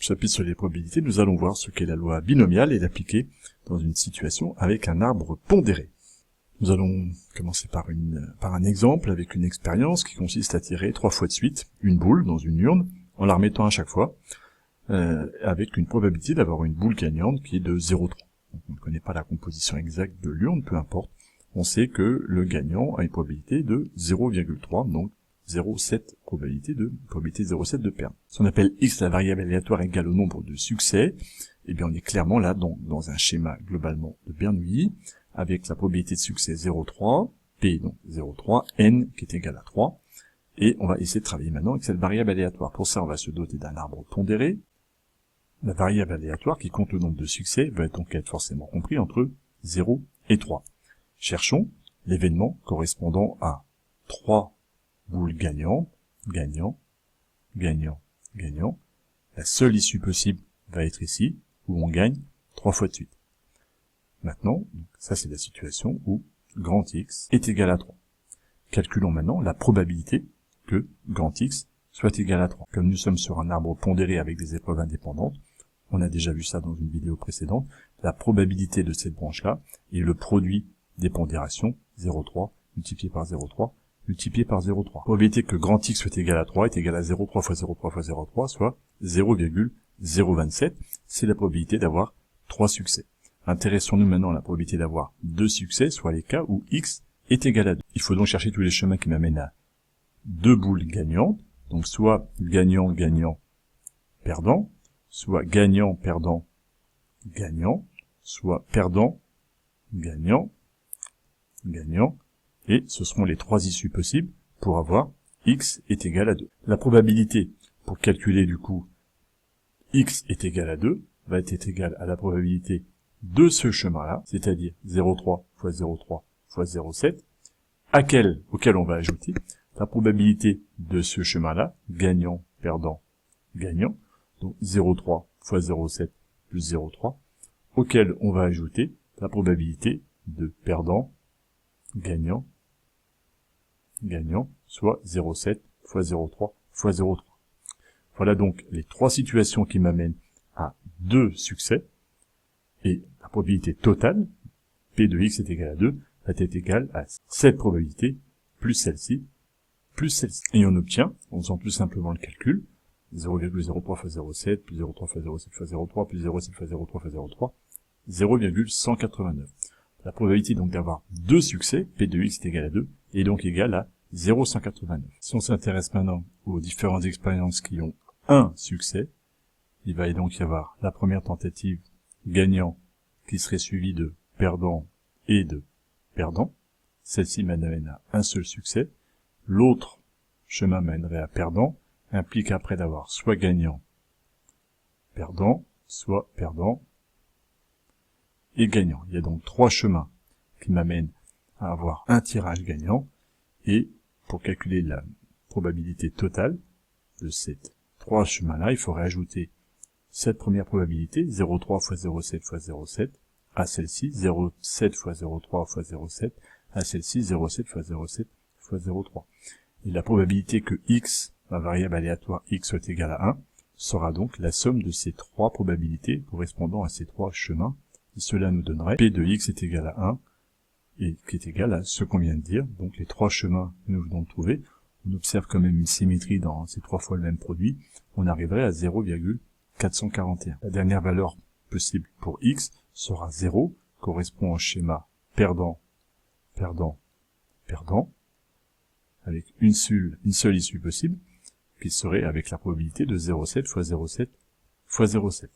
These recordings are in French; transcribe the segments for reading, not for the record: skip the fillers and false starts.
chapitre sur les probabilités, nous allons voir ce qu'est la loi binomiale et l'appliquer dans une situation avec un arbre pondéré. Nous allons commencer par un exemple avec une expérience qui consiste à tirer 3 fois de suite une boule dans une urne en la remettant à chaque fois, avec une probabilité d'avoir une boule gagnante qui est de 0,3. On ne connaît pas la composition exacte de l'urne, peu importe. On sait que le gagnant a une probabilité de 0,3, donc 0,7 probabilité 0,7 de perdre. Si on appelle x la variable aléatoire égale au nombre de succès, eh bien on est clairement là dans un schéma globalement de Bernoulli, avec la probabilité de succès 0,3, p donc 0,3, n qui est égal à 3, et on va essayer de travailler maintenant avec cette variable aléatoire. Pour ça, on va se doter d'un arbre pondéré. La variable aléatoire qui compte le nombre de succès va donc être forcément compris entre 0 et 3. Cherchons l'événement correspondant à 3 boules gagnantes, gagnant, gagnant, gagnant. La seule issue possible va être ici, où on gagne 3 fois de suite. Maintenant, ça c'est la situation où grand X est égal à 3. Calculons maintenant la probabilité que grand X soit égal à 3. Comme nous sommes sur un arbre pondéré avec des épreuves indépendantes, on a déjà vu ça dans une vidéo précédente, la probabilité de cette branche-là est le produit des pondérations 0,3 multiplié par 0,3 multiplié par 0,3. Probabilité que grand X soit égal à 3 est égal à 0,3 fois 0,3 fois 0,3, soit 0,027. C'est la probabilité d'avoir 3 succès. Intéressons-nous maintenant à la probabilité d'avoir 2 succès, soit les cas où X est égal à 2. Il faut donc chercher tous les chemins qui m'amènent à 2 boules gagnantes, donc soit gagnant, gagnant, perdant, soit gagnant, perdant, gagnant, soit perdant, gagnant, gagnant, et ce seront les 3 issues possibles pour avoir x est égal à 2. La probabilité pour calculer du coup x est égal à 2 va être égale à la probabilité de ce chemin-là, c'est-à-dire 0,3 fois 0,3 fois 0,7, auquel on va ajouter la probabilité de ce chemin-là, gagnant, perdant, gagnant, donc 0,3 fois 0,7 plus 0,3, auquel on va ajouter la probabilité de perdant, gagnant, gagnant, soit 0,7 fois 0,3 fois 0,3. Voilà donc les 3 situations qui m'amènent à 2 succès, et la probabilité totale, P de x est égal à 2, va être égale à cette probabilité, plus celle-ci, plus celle-ci. Et on obtient, en faisant plus simplement le calcul, 0,03 fois 0,7, plus 0,3 fois 0,7 fois 0,3, plus 0,7 fois 0,3 fois 0,3, 0,189. La probabilité donc d'avoir 2 succès, P de x est égal à 2, est donc égale à 0,189. Si on s'intéresse maintenant aux différentes expériences qui ont un succès, il va donc y avoir la première tentative gagnant qui serait suivie de perdant et de perdant. Celle-ci mènerait à un seul succès. L'autre chemin mènerait à perdant, implique après d'avoir soit gagnant, perdant, soit perdant et gagnant. Il y a donc 3 chemins qui m'amènent à avoir un tirage gagnant, et pour calculer la probabilité totale de ces 3 chemins-là, il faudrait ajouter cette première probabilité, 0,3 fois 0,7 fois 0,7, à celle-ci, 0,7 fois 0,3 fois 0,7, à celle-ci, 0,7 fois 0,7 fois 0,3. Et la probabilité que x, ma variable aléatoire x, soit égale à 1, sera donc la somme de ces 3 probabilités correspondant à ces 3 chemins, et cela nous donnerait p de x est égal à 1, et qui est égal à ce qu'on vient de dire, donc les 3 chemins que nous venons de trouver. On observe quand même une symétrie dans ces 3 fois le même produit, on arriverait à 0,441. La dernière valeur possible pour x sera 0, correspond au schéma perdant, perdant, perdant, avec une seule issue possible, qui serait avec la probabilité de 0,7 fois 0,7 fois 0,7,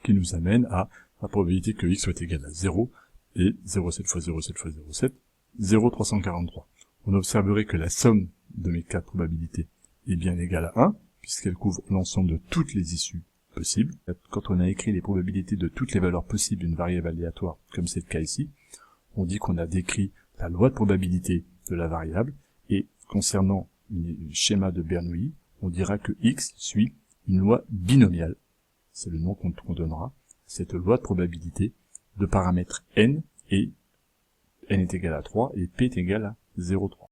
qui nous amène à la probabilité que x soit égal à 0, et 0,7 fois 0,7 fois 0,7, 0,343. On observerait que la somme de mes 4 probabilités est bien égale à 1, puisqu'elle couvre l'ensemble de toutes les issues possibles. Quand on a écrit les probabilités de toutes les valeurs possibles d'une variable aléatoire, comme c'est le cas ici, on dit qu'on a décrit la loi de probabilité de la variable, et concernant le schéma de Bernoulli, on dira que x suit une loi binomiale. C'est le nom qu'on donnera à cette loi de probabilité de paramètres n, et n est égal à 3, et p est égal à 0,3.